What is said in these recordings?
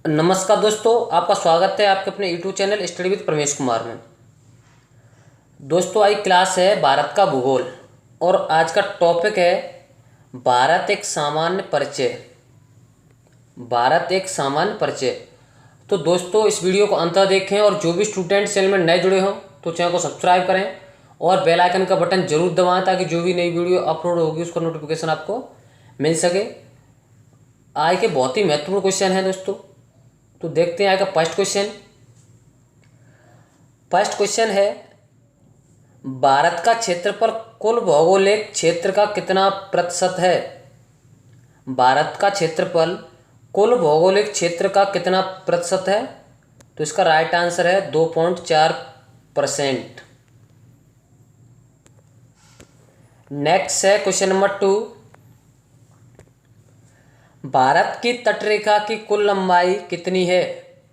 नमस्कार दोस्तों, आपका स्वागत है आपके अपने YouTube channel study with Pramesh Kumar में। दोस्तों, आज क्लास है भारत का भूगोल और आज का टॉपिक है भारत एक सामान्य परिचय। भारत एक सामान्य परिचय। तो दोस्तों, इस वीडियो को अंत तक देखें और जो भी स्टूडेंट चैनल में नए जुड़े हों तो चैनल को सब्सक्राइब करें और बेल आइकन का बटन जरूर दबाएं ताकि जो भी नई वीडियो अपलोड होगी उसका नोटिफिकेशन आपको मिल सके। आज के बहुत ही महत्वपूर्ण क्वेश्चन हैं दोस्तों, तो देखते हैं आगे फर्स्ट क्वेश्चन। फर्स्ट क्वेश्चन है, भारत का क्षेत्रफल कुल भौगोलिक क्षेत्र का कितना प्रतिशत है? भारत का क्षेत्रफल कुल भौगोलिक क्षेत्र का कितना प्रतिशत है? तो इसका राइट आंसर है 2.4%। नेक्स्ट है क्वेश्चन नंबर 2, भारत की तटरेखा की कुल लंबाई कितनी है?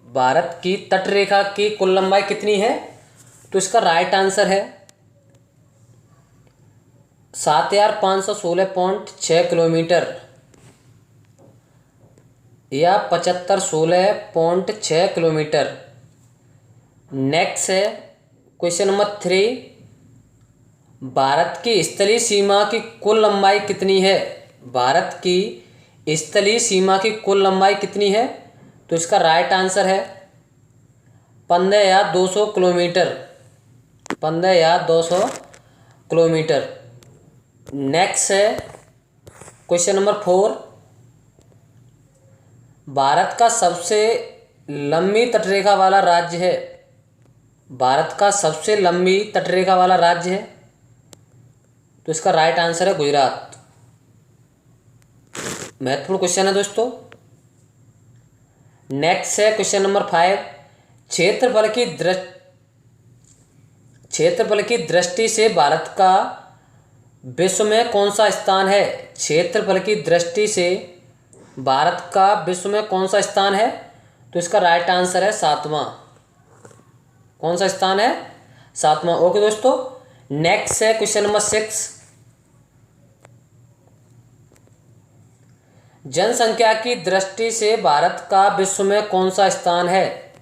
भारत की तटरेखा की कुल लंबाई कितनी है? तो इसका राइट आंसर है 7,516.6 किलोमीटर या 7516.6 किलोमीटर। नेक्स्ट है क्वेश्चन नंबर 3, भारत की स्थलीय सीमा की कुल लंबाई कितनी है? भारत की स्थलीय सीमा की कुल लंबाई कितनी है? तो इसका राइट आंसर है 15,200 किलोमीटर। 15,200 किलोमीटर। नेक्स्ट है क्वेश्चन नंबर 4, भारत का सबसे लंबी तटरेखा वाला राज्य है? भारत का सबसे लंबी तटरेखा वाला राज्य है? तो इसका राइट आंसर है गुजरात। महत्वपूर्ण क्वेश्चन है दोस्तों। नेक्स्ट है क्वेश्चन नंबर 5, क्षेत्रफल की दृष्टि से भारत का विश्व में कौन सा स्थान है? क्षेत्रफल की दृष्टि से भारत का विश्व में कौन सा स्थान है? तो इसका राइट आंसर है 7वां। कौन सा स्थान है? 7वां। ओके दोस्तों। नेक्स्ट है क्वेश्चन नंबर 6, जनसंख्या की दृष्टि से भारत का विश्व में कौन सा स्थान है?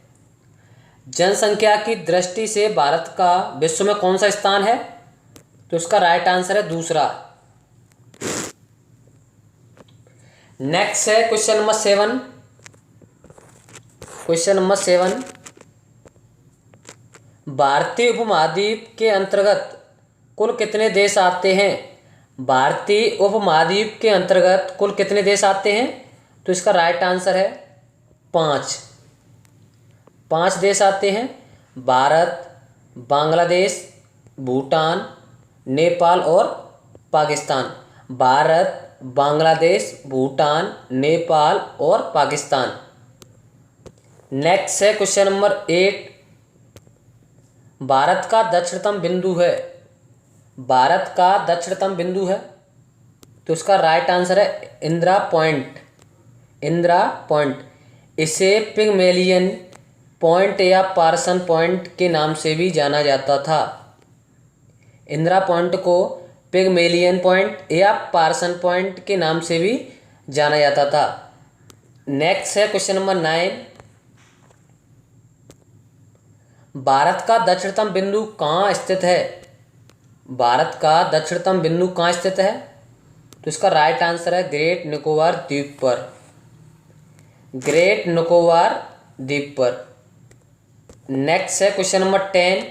जनसंख्या की दृष्टि से भारत का विश्व में कौन सा स्थान है? तो इसका राइट आंसर है दूसरा। नेक्स्ट है क्वेश्चन नंबर 7। क्वेश्चन नंबर 7, भारतीय उपमहाद्वीप के अंतर्गत कुल कितने देश आते हैं? भारतीय उपमहाद्वीप के अंतर्गत कुल कितने देश आते हैं? तो इसका राइट आंसर है 5। 5 देश आते हैं। भारत, बांग्लादेश, भूटान, नेपाल और पाकिस्तान। भारत, बांग्लादेश, भूटान, नेपाल और पाकिस्तान। नेक्स्ट है क्वेश्चन नंबर 8, भारत का दक्षिणतम बिंदु है? भारत का दक्षिणतम बिंदु है? तो इसका राइट आंसर है इंदिरा पॉइंट। इंदिरा पॉइंट। इसे पिगमेलियन पॉइंट या पार्सन पॉइंट के नाम से भी जाना जाता था। इंदिरा पॉइंट को पिगमेलियन पॉइंट या पार्सन पॉइंट के नाम से भी जाना जाता था। नेक्स्ट है क्वेश्चन नंबर 9, भारत का दक्षिणतम बिंदु कहाँ स्थित है? भारत का दक्षिणतम बिंदु कहाँ स्थित है? तो इसका राइट आंसर है ग्रेट निकोबार द्वीप पर। ग्रेट निकोबार द्वीप पर। नेक्स्ट है क्वेश्चन नंबर 10,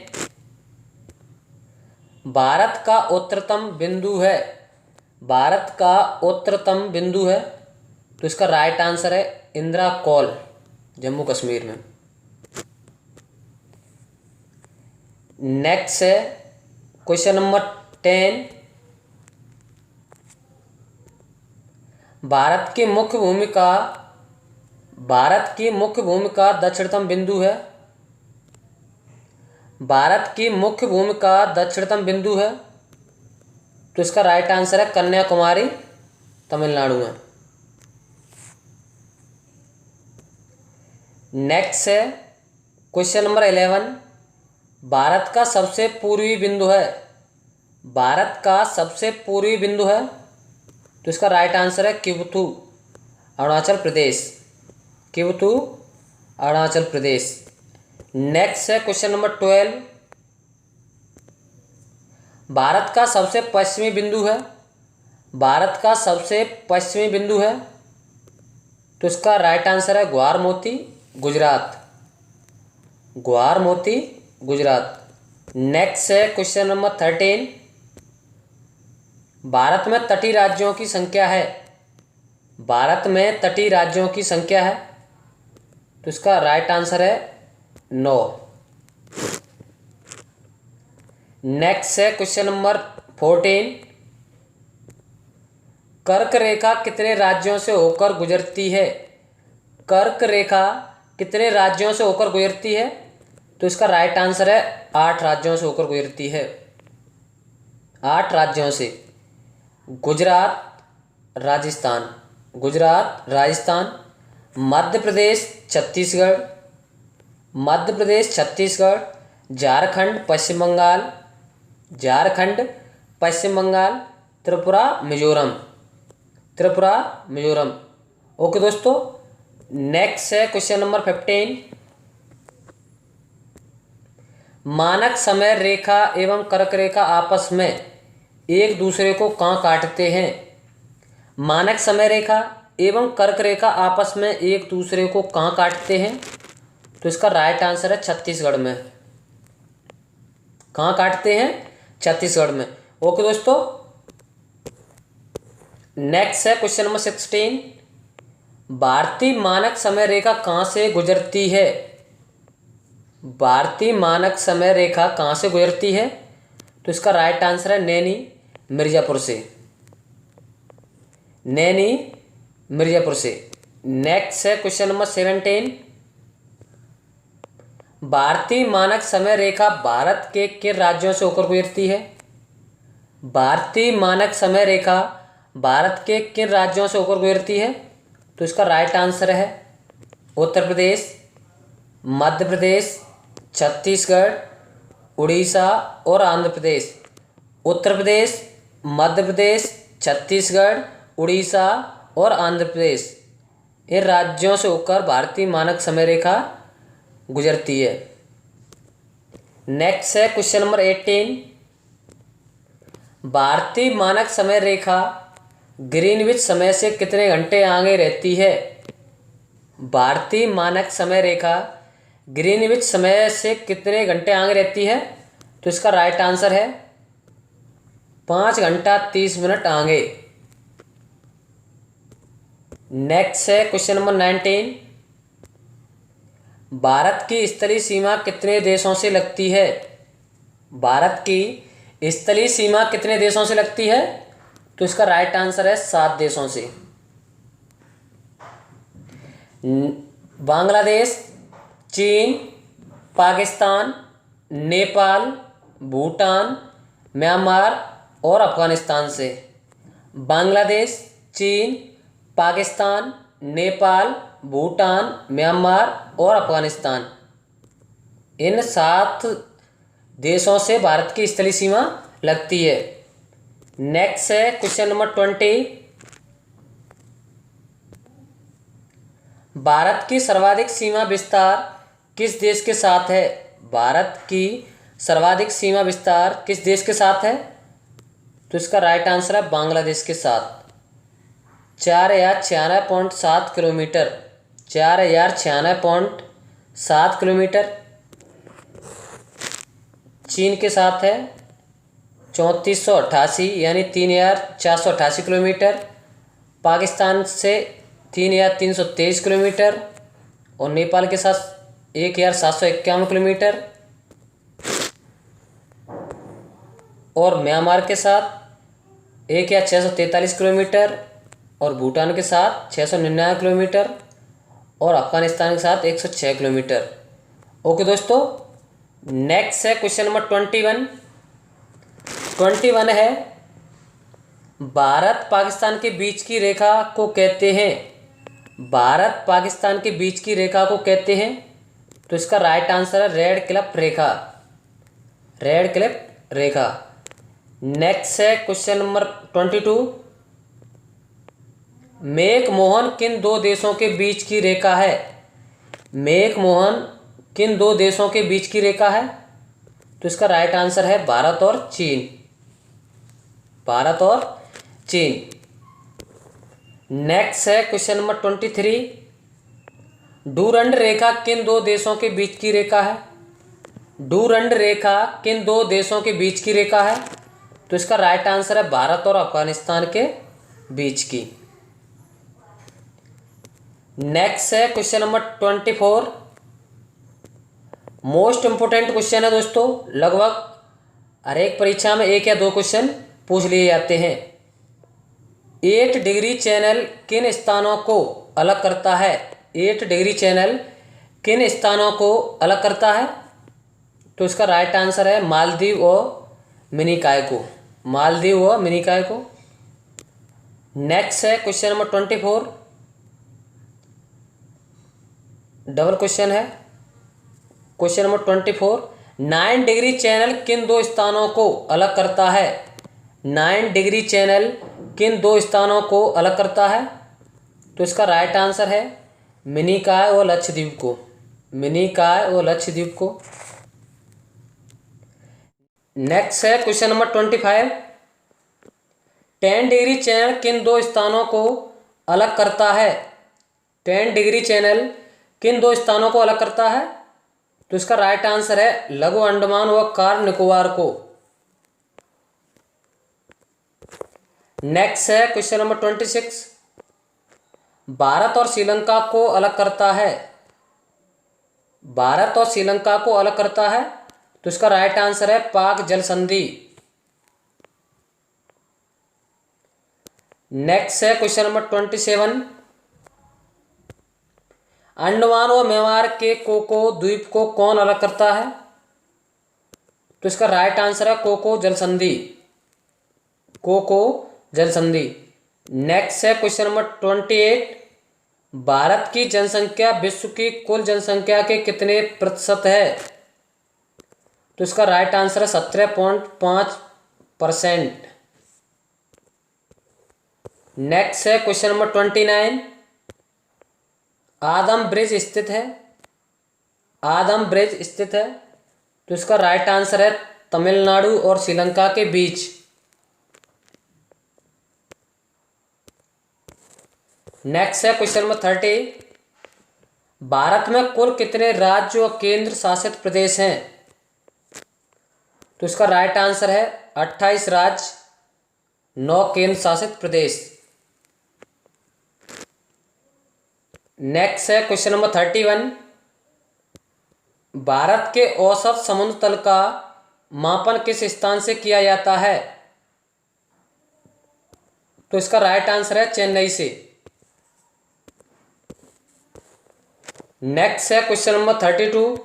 भारत का उत्तरतम बिंदु है? भारत का उत्तरतम बिंदु है? तो इसका राइट आंसर है इंदिरा कॉल, जम्मू कश्मीर में। नेक्स्ट है क्वेश्चन नंबर 10, भारत की मुख्य भूमि का दक्षिणतम बिंदु है? भारत की मुख्य भूमि का दक्षिणतम बिंदु है? तो इसका राइट आंसर है कन्याकुमारी, तमिलनाडु में। नेक्स्ट है क्वेश्चन नंबर 11, भारत का सबसे पूर्वी बिंदु है? भारत का सबसे पूर्वी बिंदु है? तो इसका राइट आंसर है किबुथु, अरुणाचल प्रदेश। किबुथु अरुणाचल प्रदेश। नेक्स्ट है क्वेश्चन नंबर 12। भारत का सबसे पश्चिमी बिंदु है, भारत का सबसे पश्चिमी बिंदु है, तो इसका राइट आंसर है ग्वार मोती, गुजरात। ग्वार मोती, गुजरात। नेक्स्ट है क्वेश्चन नंबर 13। भारत में तटीय राज्यों की संख्या है, भारत में तटीय राज्यों की संख्या है, तो इसका राइट आंसर है 9। नेक्स्ट है क्वेश्चन नंबर 14। कर्क रेखा कितने राज्यों से होकर गुजरती है, कर्क रेखा कितने राज्यों से होकर गुजरती है, तो इसका राइट आंसर है 8 राज्यों से होकर गुजरती है, 8 राज्यों से। गुजरात, राजस्थान, गुजरात, राजस्थान, मध्य प्रदेश, छत्तीसगढ़, मध्य प्रदेश, छत्तीसगढ़, झारखंड, पश्चिम बंगाल, झारखंड, पश्चिम बंगाल, त्रिपुरा, मिजोरम, त्रिपुरा, मिजोरम। ओके दोस्तों, नेक्स्ट है क्वेश्चन नंबर 15। मानक समय रेखा एवं कर्क रेखा आपस में एक दूसरे को कहाँ काटते हैं, मानक समय रेखा एवं कर्क रेखा आपस में एक दूसरे को कहाँ काटते हैं, तो इसका राइट आंसर है छत्तीसगढ़ में। कहाँ काटते हैं, छत्तीसगढ़ में। ओके दोस्तों, नेक्स्ट है क्वेश्चन नंबर 16। भारतीय मानक समय रेखा कहाँ से गुजरती है, भारतीय मानक समय रेखा कहाँ से गुजरती है, तो इसका राइट आंसर है नैनी, मिर्जापुर से, नैनी, मिर्जापुर से। नेक्स्ट है क्वेश्चन नंबर 17। भारतीय मानक समय रेखा भारत के किन राज्यों से होकर गुजरती है, भारतीय मानक समय रेखा भारत के किन राज्यों से होकर गुजरती है, तो इसका राइट आंसर है उत्तर प्रदेश, मध्य प्रदेश, छत्तीसगढ़, उड़ीसा और आंध्र प्रदेश। उत्तर प्रदेश, मध्य प्रदेश, छत्तीसगढ़, उड़ीसा और आंध्र प्रदेश, इन राज्यों से होकर भारतीय मानक समय रेखा गुजरती है। नेक्स्ट है क्वेश्चन नंबर 18। भारतीय मानक समय रेखा ग्रीनविच समय से कितने घंटे आगे रहती है, भारतीय मानक समय रेखा ग्रीनविच समय से कितने घंटे आगे रहती है, तो इसका राइट आंसर है 5 घंटा 30 मिनट आगे। नेक्स्ट है क्वेश्चन नंबर 19। भारत की स्थलीय सीमा कितने देशों से लगती है, भारत की स्थलीय सीमा कितने देशों से लगती है, तो इसका राइट आंसर है 7 देशों से। बांग्लादेश, चीन, पाकिस्तान, नेपाल, भूटान, म्यांमार और अफगानिस्तान से। बांग्लादेश, चीन, पाकिस्तान, नेपाल, भूटान, म्यांमार और अफगानिस्तान, इन 7 देशों से भारत की स्थलीय सीमा लगती है। नेक्स्ट है क्वेश्चन नंबर 20। भारत की सर्वाधिक सीमा विस्तार किस देश के साथ है, भारत की सर्वाधिक सीमा विस्तार किस देश के साथ है, तो इसका राइट आंसर है बांग्लादेश के साथ। 4096.7 किलोमीटर, 4096.7 किलोमीटर। चीन के साथ है 3488 यानी 3488 किलोमीटर, पाकिस्तान से 3323 किलोमीटर और नेपाल के साथ 1751 किलोमीटर और म्यांमार के साथ 1643 किलोमीटर और भूटान के साथ 699 किलोमीटर और अफगानिस्तान के साथ 106 किलोमीटर। ओके दोस्तों, नेक्स्ट है क्वेश्चन नंबर 21। 21 है भारत पाकिस्तान के बीच की रेखा को कहते हैं, भारत पाकिस्तान के बीच की रेखा को कहते हैं, तो इसका राइट आंसर है रेड क्लिफ रेखा, रेड क्लिफ रेखा। नेक्स्ट है क्वेश्चन नंबर 22। मैक मोहन किन 2 देशों के बीच की रेखा है, मेक मोहन किन दो देशों के बीच की रेखा है? तो इसका राइट आंसर है भारत और चीन। भारत और चीन। नेक्स्ट है क्वेश्चन नंबर 23। डूरंड रेखा किन दो देशों के बीच की रेखा है? डूरंड रेखा किन दो देशों के बीच की रेखा है? तो इसका राइट आंसर है भारत और अफगानिस्तान के बीच की। नेक्स्ट है question number 24। Most important question है दोस्तों, लगभग हर एक परीक्षा में एक या दो क्वेश्चन पूछ लिए जाते हैं। 8 डिग्री चैनल किन स्थानों को अलग करता है? 8 डिग्री चैनल किन स्थानों को अलग करता है? तो इसका राइट आंसर है मालदीव और मिनिकॉय को। मालदीव और मिनिकॉय को। नेक्स्ट है क्वेश्चन नंबर 24। डबल क्वेश्चन है। Question number 24। 9 डिग्री चैनल किन दो स्थानों को अलग करता है? 9 डिग्री चैनल किन दो स्थानों को अलग करता है? तो इसका राइट आंसर है मिनिकॉय और लक्षद्वीप को। मिनिकॉय और लक्षद्वीप को। नेक्स्ट है क्वेश्चन नंबर 25। 10 डिग्री चैनल किन दो स्थानों को अलग करता है? 10 डिग्री चैनल किन दो स्थानों को अलग करता है? तो इसका राइट आंसर है लघु अंडमान व कार निकोबार को। नेक्स्ट है क्वेश्चन नंबर 26। भारत और श्रीलंका को अलग करता है। भारत और श्रीलंका को अलग करता है। तो इसका राइट आंसर है पाक जल संधि। नेक्स्ट है क्वेश्चन नंबर 27। अंडमान व म्यांमार के कोको द्वीप को कौन अलग करता है? तो इसका राइट आंसर है कोको जल संधि। कोको जल संधि। नेक्स्ट है क्वेश्चन नंबर 28। भारत की जनसंख्या विश्व की कुल जनसंख्या के कितने प्रतिशत है? तो इसका राइट आंसर है 17.5%। नेक्स्ट है क्वेश्चन नंबर 29। आदम ब्रिज स्थित है। आदम ब्रिज स्थित है। तो इसका राइट आंसर है तमिलनाडु और श्रीलंका के बीच। नेक्स्ट है क्वेश्चन नंबर 30। भारत में कुल कितने राज्य और केंद्र शासित प्रदेश हैं? तो इसका राइट आंसर है 28 राज्य 9 केंद्र शासित प्रदेश। नेक्स्ट है क्वेश्चन नंबर 31। भारत के औसत समुद्र तल का मापन किस स्थान से किया जाता है? तो इसका राइट आंसर है चेन्नई से। नेक्स्ट है क्वेश्चन नंबर 32।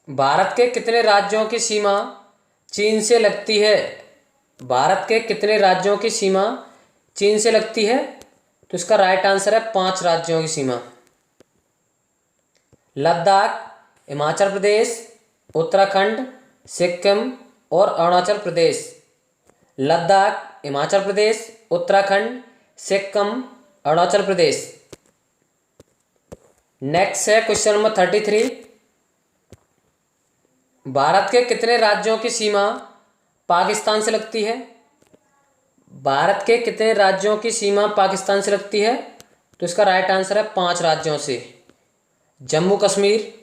भारत के कितने राज्यों की सीमा चीन से लगती है? भारत के कितने राज्यों की सीमा चीन से लगती है? तो इसका राइट आंसर है 5 राज्यों की सीमा। लद्दाख, हिमाचल प्रदेश, उत्तराखंड, सिक्किम और अरुणाचल प्रदेश। लद्दाख, हिमाचल प्रदेश, उत्तराखंड, सिक्किम, अरुणाचल प्रदेश। नेक्स्ट है क्वेश्चन नंबर 33। भारत के कितने राज्यों की सीमा पाकिस्तान से लगती है? भारत के कितने राज्यों की सीमा पाकिस्तान से लगती है? तो इसका राइट आंसर है 5 राज्यों से। जम्मू कश्मीर,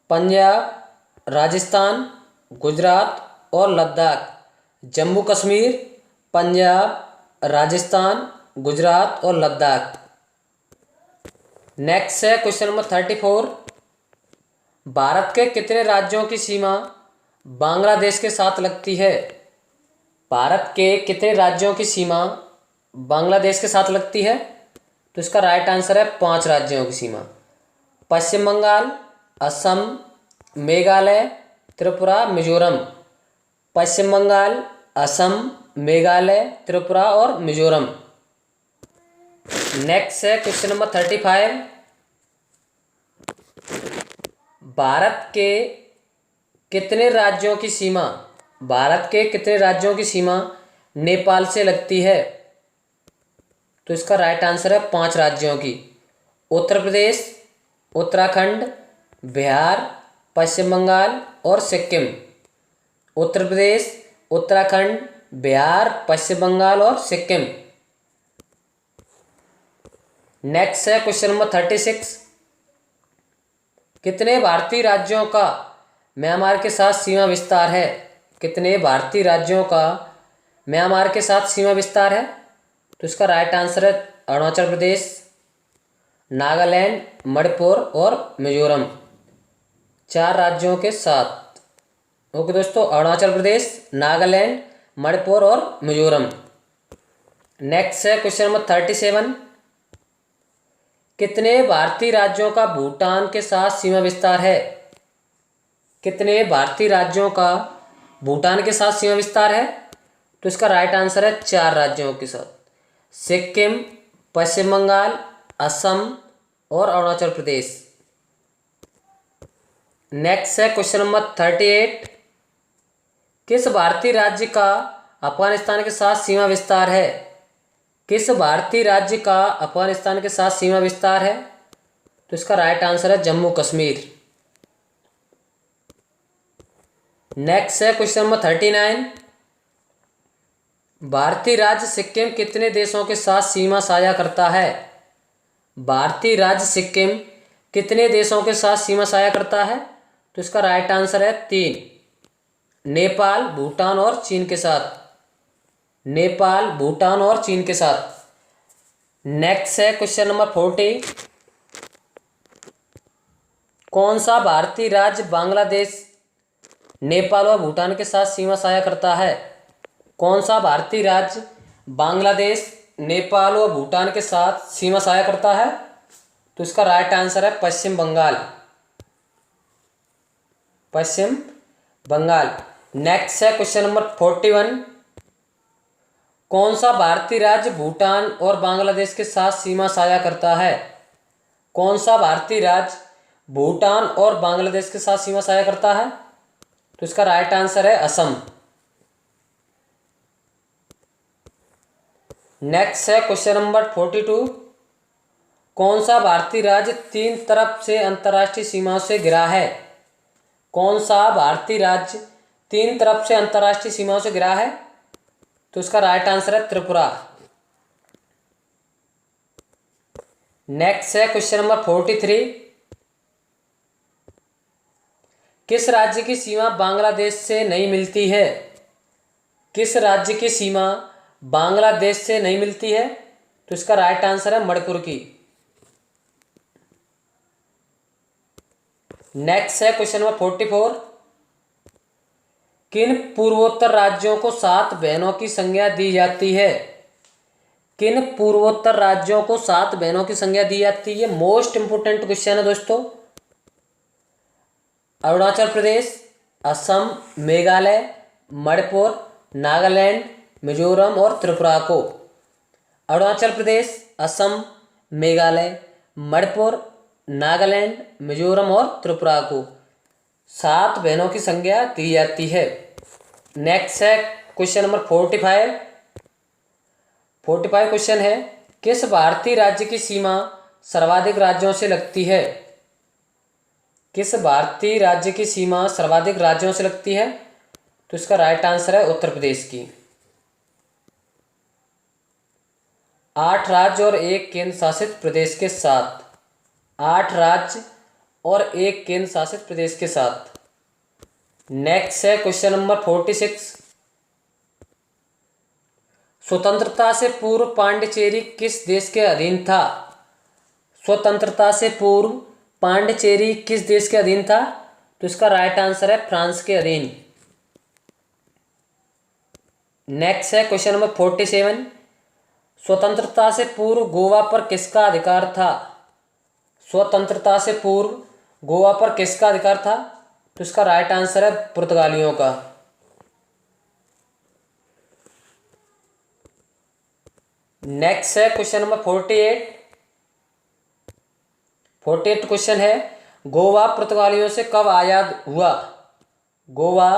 पंजाब, राजस्थान, गुजरात और लद्दाख। जम्मू कश्मीर, पंजाब, राजस्थान, गुजरात और लद्दाख। नेक्स्ट है क्वेश्चन नंबर 34। भारत के कितने राज्यों की सीमा बांग्लादेश के साथ लगती है? भारत के कितने राज्यों की सीमा बांग्लादेश के साथ लगती है? तो इसका राइट आंसर है 5 राज्यों की सीमा। पश्चिम बंगाल, असम, मेघालय, त्रिपुरा, मिजोरम। पश्चिम बंगाल, असम, मेघालय, त्रिपुरा और मिजोरम। नेक्स्ट है क्वेश्चन नंबर 35। भारत के कितने राज्यों की सीमा भारत के कितने राज्यों की सीमा नेपाल से लगती है? तो इसका राइट आंसर है 5 राज्यों की। उत्तर प्रदेश, उत्तराखंड, बिहार, पश्चिम बंगाल और सिक्किम। उत्तर प्रदेश, उत्तराखंड, बिहार, पश्चिम बंगाल और सिक्किम। नेक्स्ट है क्वेश्चन नंबर 36। कितने भारतीय राज्यों का म्यांमार के साथ सीमा विस्तार है? कितने भारतीय राज्यों का म्यांमार के साथ सीमा विस्तार है? तो इसका राइट आंसर है अरुणाचल प्रदेश, नागालैंड, मणिपुर और मिजोरम। 4 राज्यों के साथ। ओके दोस्तों, अरुणाचल प्रदेश, नागालैंड, मणिपुर और मिजोरम। नेक्स्ट है क्वेश्चन नंबर 37। कितने भारतीय राज्यों का भूटान के साथ सीमा विस्तार है? कितने भारतीय राज्यों का भूटान के साथ सीमा विस्तार है? तो इसका राइट आंसर है 4 राज्यों के साथ, सिक्किम, पश्चिम बंगाल, असम और अरुणाचल प्रदेश। नेक्स्ट है क्वेश्चन नंबर 38। किस भारतीय राज्य का अफगानिस्तान के साथ सीमा विस्तार है? किस भारतीय राज्य का अफगानिस्तान के साथ सीमा विस्तार है? तो इसका राइट आंसर है जम्मू कश्मीर। नेक्स्ट है क्वेश्चन नंबर 39। भारतीय राज्य सिक्किम कितने देशों के साथ सीमा साझा करता है? भारतीय राज्य सिक्किम कितने देशों के साथ सीमा साझा करता है? तो इसका राइट आंसर है 3, नेपाल, भूटान और चीन के साथ। नेपाल, भूटान और चीन के साथ। नेक्स्ट है क्वेश्चन नंबर 40। कौन सा भारतीय राज्य बांग्लादेश, नेपाल और भूटान के साथ सीमा साझा करता है? कौन सा भारतीय राज्य बांग्लादेश, नेपाल और भूटान के साथ सीमा साझा करता है? तो इसका राइट आंसर है पश्चिम बंगाल। पश्चिम बंगाल। नेक्स्ट है क्वेश्चन नंबर 41। कौन सा भारतीय राज्य भूटान और बांग्लादेश के साथ सीमा साझा करता है? कौन सा भारतीय राज्य भूटान और बांग्लादेश के साथ सीमा साझा करता है? तो इसका राइट आंसर है असम। नेक्स्ट है क्वेश्चन नंबर 42। कौन सा भारतीय राज्य 3 तरफ से अंतर्राष्ट्रीय सीमाओं से घिरा है? कौन सा भारतीय राज्य 3 तरफ से अंतर्राष्ट्रीय सीमाओं से घिरा है? तो इसका राइट आंसर है त्रिपुरा। नेक्स्ट है क्वेश्चन नंबर 43। किस राज्य की सीमा बांग्लादेश से नहीं मिलती है? किस राज्य की सीमा बांग्लादेश से नहीं मिलती है? तो इसका राइट आंसर है मणिपुर की। नेक्स्ट है क्वेश्चन नंबर 44। किन पूर्वोत्तर राज्यों को 7 बहनों की संज्ञा दी जाती है? किन पूर्वोत्तर राज्यों को 7 बहनों की संज्ञा दी जाती है? मोस्ट इंपोर्टेंट क्वेश्चन है दोस्तों। अरुणाचल प्रदेश, असम, मेघालय, मणिपुर, नागालैंड, मिजोरम और त्रिपुरा को। अरुणाचल प्रदेश, असम, मेघालय, मणिपुर, नागालैंड, मिजोरम और त्रिपुरा को 7 बहनों की संज्ञा दी जाती है। नेक्स्ट है क्वेश्चन नंबर 45। 45 क्वेश्चन है, किस भारतीय राज्य की सीमा सर्वाधिक राज्यों से लगती है? किस भारतीय राज्य की सीमा सर्वाधिक राज्यों से लगती है? तो इसका राइट आंसर है उत्तर प्रदेश की। 8 राज्य और 1 केंद्र शासित प्रदेश के साथ। 8 राज्य और 1 केंद्र शासित प्रदेश के साथ। नेक्स्ट है क्वेश्चन नंबर 46। स्वतंत्रता से पूर्व पांडिचेरी किस देश के अधीन था? स्वतंत्रता से पूर्व पांडिचेरी किस देश के अधीन था? तो इसका राइट आंसर है फ्रांस के अधीन। नेक्स्ट है क्वेश्चन नंबर 47। स्वतंत्रता से पूर्व गोवा पर किसका अधिकार था? स्वतंत्रता से पूर्व गोवा पर किसका अधिकार था? तो इसका राइट आंसर है पुर्तगालियों का। नेक्स्ट है क्वेश्चन नंबर 48। 48 क्वेश्चन है, गोवा पुर्तगालियों से कब आजाद हुआ? गोवा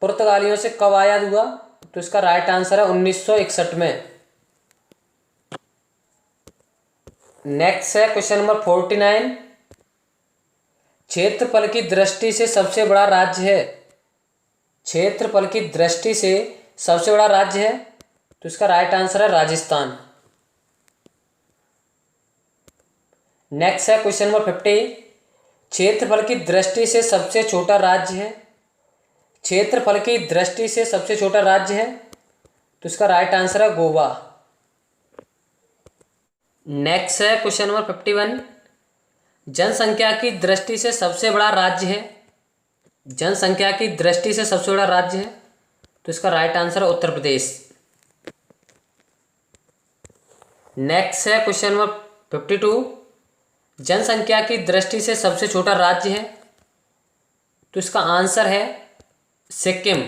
पुर्तगालियों से कब आजाद हुआ? तो इसका राइट आंसर है 1961 में। नेक्स्ट है क्वेश्चन नंबर 49। क्षेत्रफल की दृष्टि से सबसे बड़ा राज्य है, क्षेत्रफल की दृष्टि से सबसे बड़ा राज्य है, तो इसका राइट आंसर है राजस्थान। नेक्स्ट है क्वेश्चन नंबर 50। क्षेत्रफल की दृष्टि से सबसे छोटा राज्य है, क्षेत्रफल की दृष्टि से सबसे छोटा राज्य है, तो इसका राइट आंसर है गोवा। नेक्स्ट है क्वेश्चन नंबर 51। जनसंख्या की दृष्टि से सबसे बड़ा राज्य है, जनसंख्या की दृष्टि से सबसे बड़ा राज्य है, तो इसका राइट आंसर है उत्तर प्रदेश। नेक्स्ट है क्वेश्चन नंबर 52। जनसंख्या की दृष्टि से सबसे छोटा राज्य है, तो इसका आंसर है सिक्किम।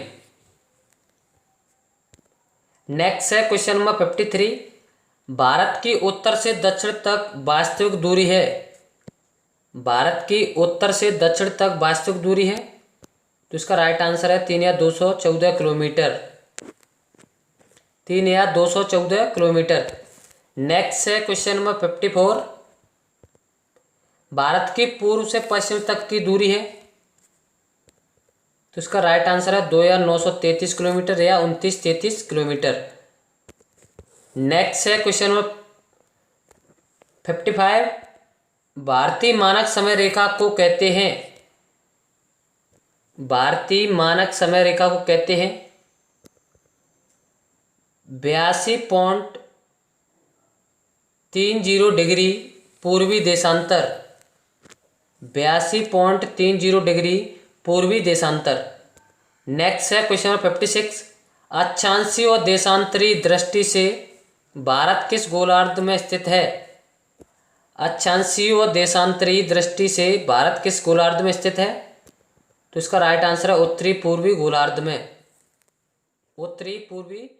नेक्स्ट है क्वेश्चन नंबर 53। भारत की उत्तर से दक्षिण तक वास्तविक दूरी है, भारत की उत्तर से दक्षिण तक वास्तविक दूरी है, तो इसका राइट आंसर है 3 या 214 किलोमीटर, 3 या 214 किलोमीटर। नेक्स्ट है क्वेश्चन नंबर 54। भारत की पूर्व से पश्चिम तक की दूरी है, तो इसका राइट आंसर है 2 या 933 किलोमीटर या 2933 किलोमीटर। नेक्स्ट है क्वेश्चन नंबर 55। भारतीय मानक समय रेखा को कहते हैं, भारतीय मानक समय रेखा को कहते हैं 82.30 डिग्री पूर्वी देशांतर, 82.30 डिग्री पूर्वी देशांतर। नेक्स्ट है क्वेश्चन नंबर 56। अक्षांशीय और देशांतरी दृष्टि से भारत किस गोलार्ध में स्थित है, अक्षांशीय और देशांतरी दृष्टि से भारत किस गोलार्ध में स्थित है, तो इसका राइट आंसर है उत्तरी पूर्वी गोलार्ध में, उत्तरी पूर्वी